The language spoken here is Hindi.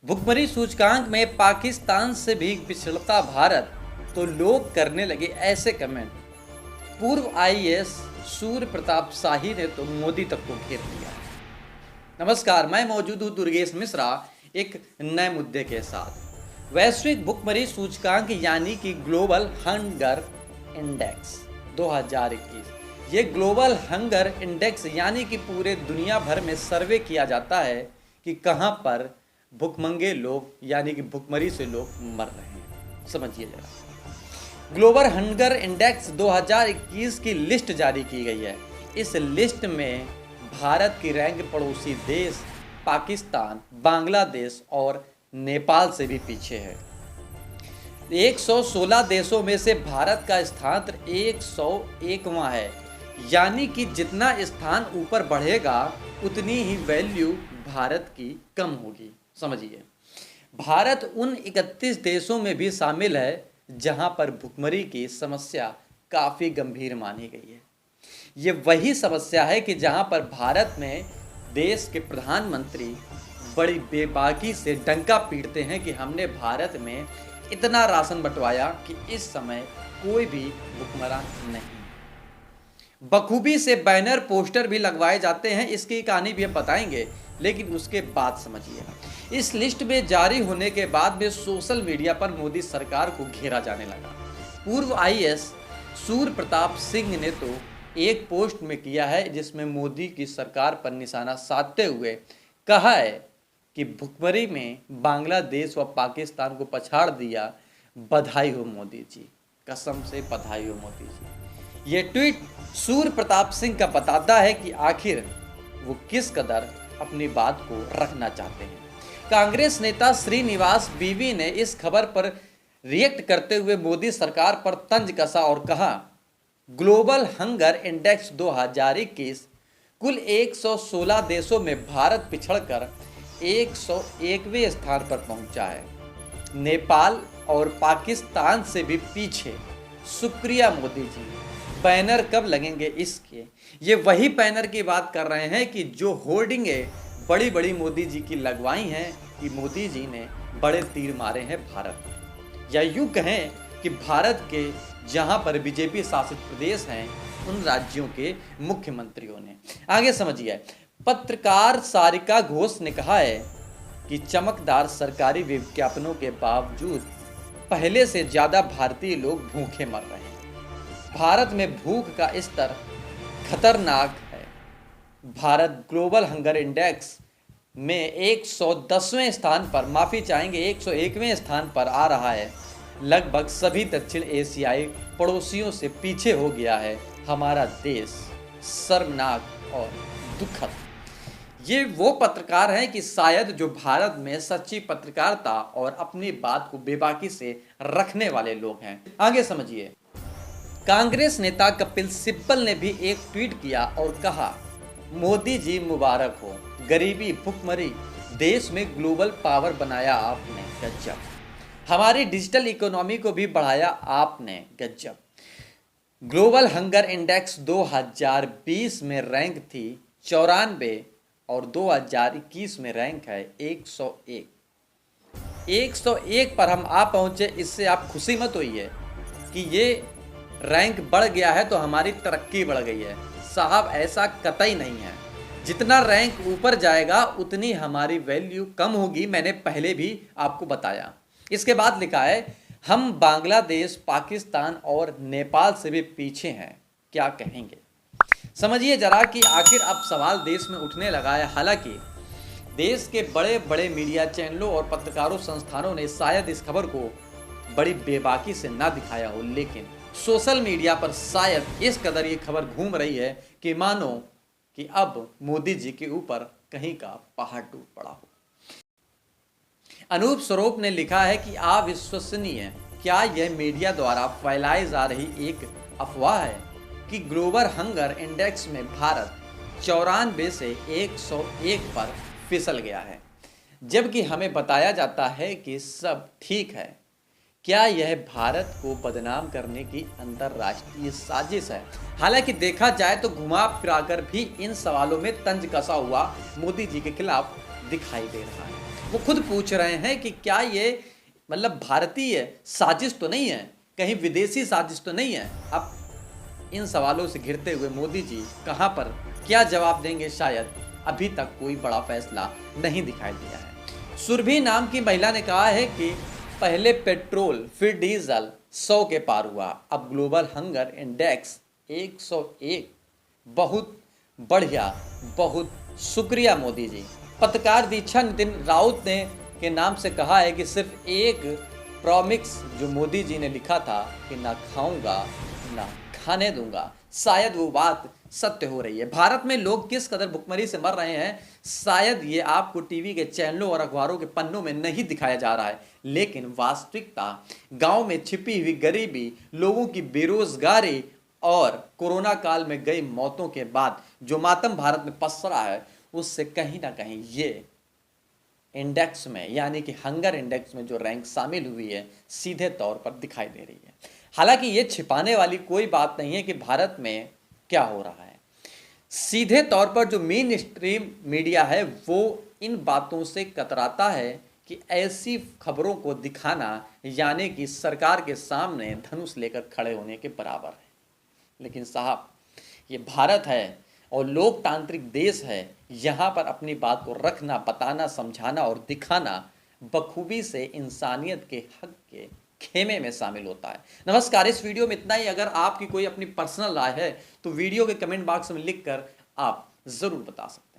भुखमरी सूचकांक में पाकिस्तान से भी पिछड़ता भारत, तो लोग करने लगे ऐसे कमेंट। पूर्व आईएएस सूर्य प्रताप शाही ने तो मोदी तक को घेर लिया। नमस्कार, मैं मौजूद हूँ दुर्गेश मिश्रा एक नए मुद्दे के साथ। वैश्विक भुखमरी सूचकांक यानी कि ग्लोबल हंगर इंडेक्स 2021, ये ग्लोबल हंगर इंडेक्स यानी कि पूरे दुनिया भर में सर्वे किया जाता है कि कहाँ पर भुखमंगे लोग यानी कि भुखमरी से लोग मर रहे हैं। समझिए जरा, ग्लोबल हंगर इंडेक्स 2021 की लिस्ट जारी की गई है। इस लिस्ट में भारत की रैंक पड़ोसी देश पाकिस्तान, बांग्लादेश और नेपाल से भी पीछे है। 116 देशों में से भारत का स्थान 101वां है, यानी कि जितना स्थान ऊपर बढ़ेगा उतनी ही वैल्यू भारत की कम होगी। समझिए, भारत उन 31 देशों में भी शामिल है जहां पर भुखमरी की समस्या काफ़ी गंभीर मानी गई है। ये वही समस्या है कि जहां पर भारत में देश के प्रधानमंत्री बड़ी बेबाकी से डंका पीटते हैं कि हमने भारत में इतना राशन बंटवाया कि इस समय कोई भी भुखमरा नहीं। बखूबी से बैनर पोस्टर भी लगवाए जाते हैं, इसकी कहानी भी हम बताएंगे, लेकिन उसके बाद समझिए, इस लिस्ट में जारी होने के बाद में सोशल मीडिया पर मोदी सरकार को घेरा जाने लगा। पूर्व आईएएस सूर्य प्रताप सिंह ने तो एक पोस्ट में किया है जिसमें मोदी की सरकार पर निशाना साधते हुए कहा है कि भुखमरी में बांग्लादेश व पाकिस्तान को पछाड़ दिया। बधाई हो मोदी जी, कसम से बधाई हो मोदी जी। ये ट्वीट सूर्य प्रताप सिंह का बताता है कि आखिर वो किस कदर अपनी बात को रखना चाहते हैं। कांग्रेस नेता श्रीनिवास बीवी ने इस खबर पर रिएक्ट करते हुए मोदी सरकार पर तंज कसा और कहा, ग्लोबल हंगर इंडेक्स 2021 कुल 116 देशों में भारत पिछड़कर 101वें स्थान पर पहुंचा है। नेपाल और पाकिस्तान से भी पीछे। शुक्रिया मोदी जी। बैनर कब लगेंगे इसके? ये वही बैनर की बात कर रहे हैं कि जो होर्डिंगें बड़ी बड़ी मोदी जी की लगवाई हैं कि मोदी जी ने बड़े तीर मारे हैं भारत में। या यूं कहें कि भारत के जहां पर बीजेपी शासित प्रदेश हैं उन राज्यों के मुख्यमंत्रियों ने। आगे समझिए, पत्रकार सारिका घोष ने कहा है कि चमकदार सरकारी विज्ञापनों के बावजूद पहले से ज़्यादा भारतीय लोग भूखे मर रहे हैं। भारत में भूख का स्तर खतरनाक है। भारत ग्लोबल हंगर इंडेक्स में 110वें स्थान पर, माफ़ी चाहेंगे 101वें स्थान पर आ रहा है। लगभग सभी दक्षिण एशियाई पड़ोसियों से पीछे हो गया है हमारा देश। शर्मनाक और दुखद। ये वो पत्रकार हैं कि शायद जो भारत में सच्ची पत्रकारिता और अपनी बात को बेबाकी से रखने वाले लोग हैं। आगे समझिए, कांग्रेस नेता कपिल सिब्बल ने भी एक ट्वीट किया और कहा, मोदी जी मुबारक हो, गरीबी भुखमरी देश में ग्लोबल पावर बनाया आपने, गजब। हमारी डिजिटल इकोनॉमी को भी बढ़ाया आपने, गजब। ग्लोबल हंगर इंडेक्स 2020 में रैंक थी 94 और 2021 में रैंक है 101। 101 पर हम आ पहुंचे, इससे आप खुशी मत होइए कि ये रैंक बढ़ गया है तो हमारी तरक्की बढ़ गई है। साहब, ऐसा कतई नहीं है। जितना रैंक ऊपर जाएगा उतनी हमारी वैल्यू कम होगी। मैंने पहले भी आपको बताया। इसके बाद लिखा है, हम बांग्लादेश, पाकिस्तान और नेपाल से भी पीछे हैं। क्या कहेंगे? समझिए जरा कि आखिर अब सवाल देश में उठने लगा है। हालांकि देश के बड़े बड़े मीडिया चैनलों और पत्रकारों संस्थानों ने शायद इस खबर को बड़ी बेबाकी से ना दिखाया हो, लेकिन सोशल मीडिया पर शायद इस कदर ये खबर घूम रही है कि मानो कि अब मोदी जी के ऊपर कहीं का पहाड़ टूट पड़ा हो। अनूप स्वरूप ने लिखा है कि अविश्वसनीय, क्या यह मीडिया द्वारा फैलाई जा रही एक अफवाह है कि ग्लोबल हंगर इंडेक्स में भारत 94 से 101 पर फिसल गया है, जबकि हमें बताया जाता है कि सब ठीक है। क्या यह भारत को बदनाम करने की अंतरराष्ट्रीय साजिश है? हालांकि देखा जाए तो घुमा फिराकर भी इन सवालों में तंज कसा हुआ मोदी जी के खिलाफ दिखाई दे रहा है। वो खुद पूछ रहे हैं कि क्या ये मतलब भारतीय साजिश तो नहीं है, कहीं विदेशी साजिश तो नहीं है। अब इन सवालों से घिरते हुए मोदी जी कहां पर क्या जवाब देंगे, शायद अभी तक कोई बड़ा फैसला नहीं दिखाई दिया है। सुरभि नाम की महिला ने कहा है कि पहले पेट्रोल फिर डीजल 100 के पार हुआ, अब ग्लोबल हंगर इंडेक्स 101। बहुत बढ़िया, बहुत शुक्रिया मोदी जी। पत्रकार दीक्षा नितिन राउत ने के नाम से कहा है कि सिर्फ एक प्रॉमिस जो मोदी जी ने लिखा था कि ना खाऊंगा ना खाने दूंगा, शायद वो बात सत्य हो रही है। भारत में लोग किस कदर भुखमरी से मर रहे हैं, शायद ये आपको टीवी के चैनलों और अखबारों के पन्नों में नहीं दिखाया जा रहा है, लेकिन वास्तविकता गांव में छिपी हुई गरीबी, लोगों की बेरोजगारी और कोरोना काल में गई मौतों के बाद जो मातम भारत में पसरा है, उससे कहीं ना कहीं ये इंडेक्स में यानी कि हंगर इंडेक्स में जो रैंक शामिल हुई है, सीधे तौर पर दिखाई दे रही है। हालांकि ये छिपाने वाली कोई बात नहीं है कि भारत में क्या हो रहा है। सीधे तौर पर जो मेन स्ट्रीम मीडिया है वो इन बातों से कतराता है कि ऐसी खबरों को दिखाना यानी कि सरकार के सामने धनुष लेकर खड़े होने के बराबर है। लेकिन साहब, ये भारत है और लोकतांत्रिक देश है, यहाँ पर अपनी बात को रखना, बताना, समझाना और दिखाना बखूबी से इंसानियत के हक के खेमे में शामिल होता है। नमस्कार, इस वीडियो में इतना ही। अगर आपकी कोई अपनी पर्सनल राय है तो वीडियो के कमेंट बॉक्स में लिखकर आप जरूर बता सकते हैं।